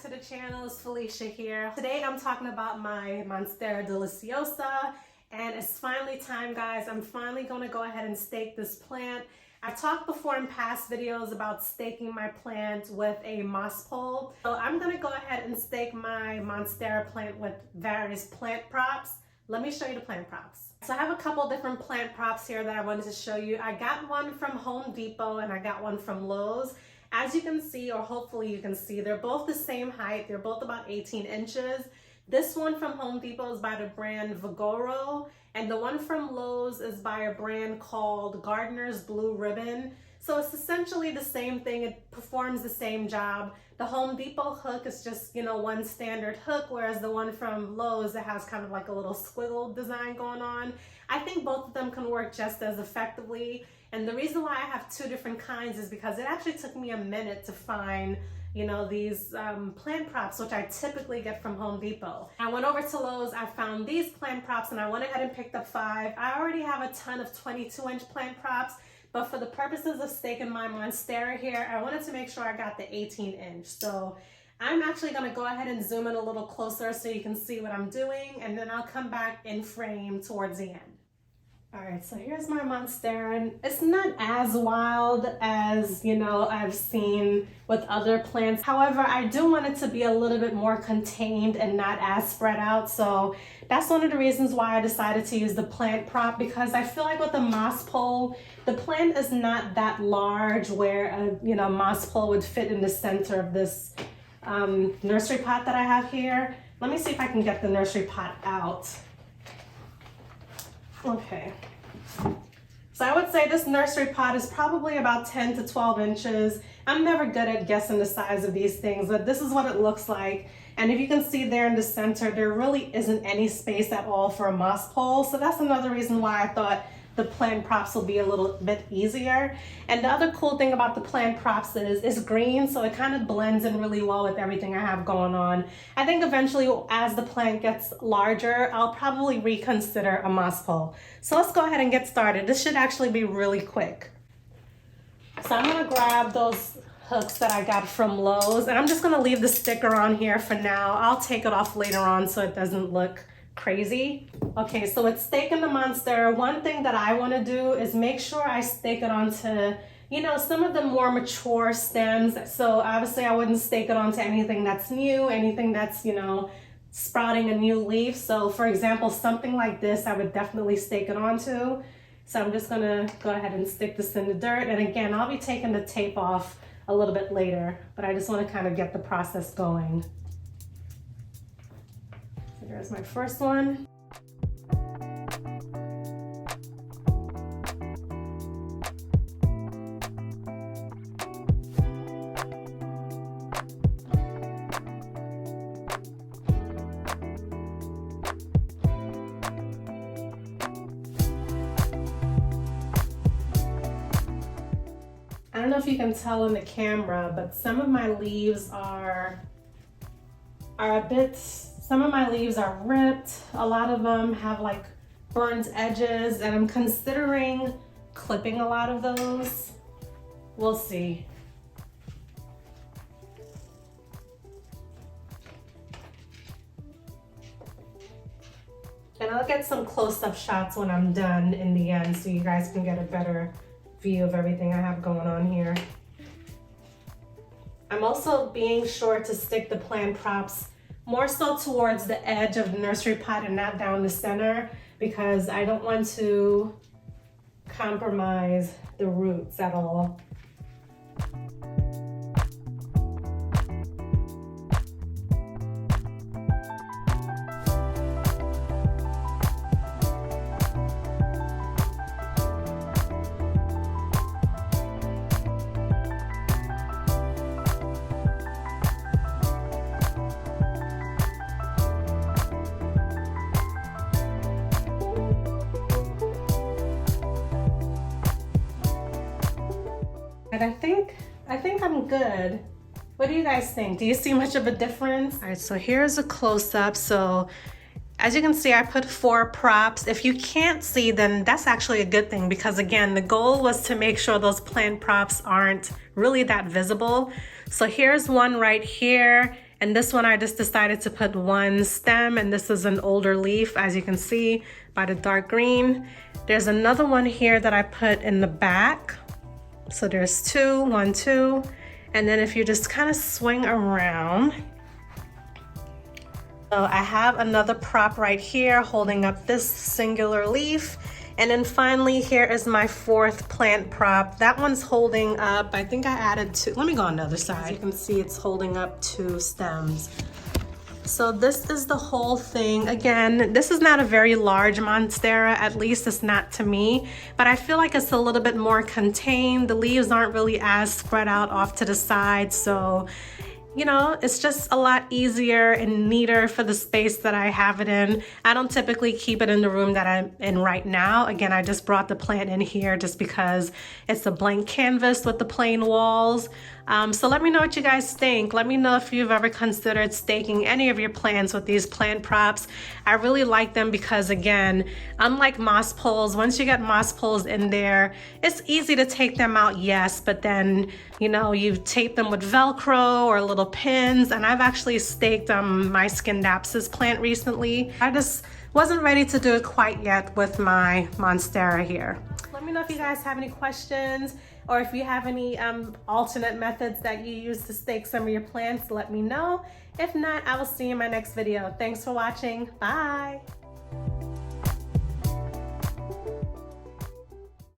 To the channel, it's Felicia here. Today I'm talking about my MonsteraDeliciosa, and it's finally time, guys. I'm finally going to go ahead and stake this plant. I've talked before in past videos about staking my plant with a moss pole. So I'm going to go ahead and stake my Monstera plant with various plant props. Let me show you the plant props. So I have a couple different plant props here that I wanted to show you. I got one from Home Depot and I got one from Lowe's. As you can see, or hopefully you can see, they're both the same height. They're both about 18 inches. This one from Home Depot is by the brand Vigoro, and the one from Lowe's is by a brand called Gardener's Blue Ribbon. So it's essentially the same thing. It performs the same job. The Home Depot hook is just, one standard hook, whereas the one from Lowe's, it has kind of like a little squiggle design going on. I think both of them can work just as effectively. And the reason why I have two different kinds is because it actually took me a minute to find, these plant props, which I typically get from Home Depot. I went over to Lowe's, I found these plant props, and I went ahead and picked up 5. I already have a ton of 22-inch plant props, but for the purposes of staking my Monstera here, I wanted to make sure I got the 18-inch. So I'm actually gonna go ahead and zoom in a little closer so you can see what I'm doing, and then I'll come back in frame towards the end. All right, so here's my Monstera, and it's not as wild as, I've seen with other plants. However, I do want it to be a little bit more contained and not as spread out. So that's one of the reasons why I decided to use the plant prop, because I feel like with the moss pole, the plant is not that large where a, moss pole would fit in the center of this nursery pot that I have here. Let me see if I can get the nursery pot out. Okay, so I would say this nursery pot is probably about 10 to 12 inches. I'm never good at guessing the size of these things, but this is what it looks like. And if you can see there in the center, there really isn't any space at all for a moss pole. So that's another reason why I thought the plant props will be a little bit easier. And the other cool thing about the plant props is it's green, so it kind of blends in really well with everything I have going on. I think eventually as the plant gets larger, I'll probably reconsider a moss pole. So let's go ahead and get started. This should actually be really quick. So I'm gonna grab those hooks that I got from Lowe's, and I'm just gonna leave the sticker on here for now. I'll take it off later on so it doesn't look crazy. Okay, so it's staking the Monstera. One thing that I want to do is make sure I stake it onto, some of the more mature stems. So obviously I wouldn't stake it onto anything that's new, anything that's, sprouting a new leaf. So for example, something like this, I would definitely stake it onto. So I'm just gonna go ahead and stick this in the dirt. And again, I'll be taking the tape off a little bit later, but I just want to kind of get the process going. There's my first one. I don't know if you can tell in the camera, but some of my leaves are some of my leaves are ripped. A lot of them have like burnt edges, and I'm considering clipping a lot of those. We'll see. And I'll get some close-up shots when I'm done in the end so you guys can get a better view of everything I have going on here. I'm also being sure to stick the plant props more so towards the edge of the nursery pot and not down the center, because I don't want to compromise the roots at all. And I think I'm good. What do you guys think? Do you see much of a difference? All right, so here's a close-up. So as you can see, I put 4 props. If you can't see, then that's actually a good thing, because again, the goal was to make sure those plant props aren't really that visible. So here's one right here. And this one, I just decided to put 1 stem, and this is an older leaf, as you can see by the dark green. There's another one here that I put in the back. So there's 2, 1, 2. And then if you just kind of swing around, so I have another prop right here holding up this singular leaf. And then finally, here is my 4th plant prop. That one's holding up, I think I added 2. Let me go on the other side. As you can see, it's holding up 2 stems. So this is the whole thing. Again, this is not a very large Monstera, at least it's not to me, but I feel like it's a little bit more contained. The leaves aren't really as spread out off to the side, so you know, it's just a lot easier and neater for the space that I have it in. I don't typically keep it in the room that I'm in right now. Again, I just brought the plant in here just because it's a blank canvas with the plain walls. So let me know what you guys think. Let me know if you've ever considered staking any of your plants with these plant props. I really like them because, again, unlike moss poles, once you get moss poles in there, it's easy to take them out, yes, but then, you know, you tape them with Velcro or little pins, and I've actually staked my Scindapsus plant recently. I just wasn't ready to do it quite yet with my Monstera here. Let me know if you guys have any questions, or if you have any alternate methods that you use to stake some of your plants, let me know. If not, I will see you in my next video. Thanks for watching. Bye.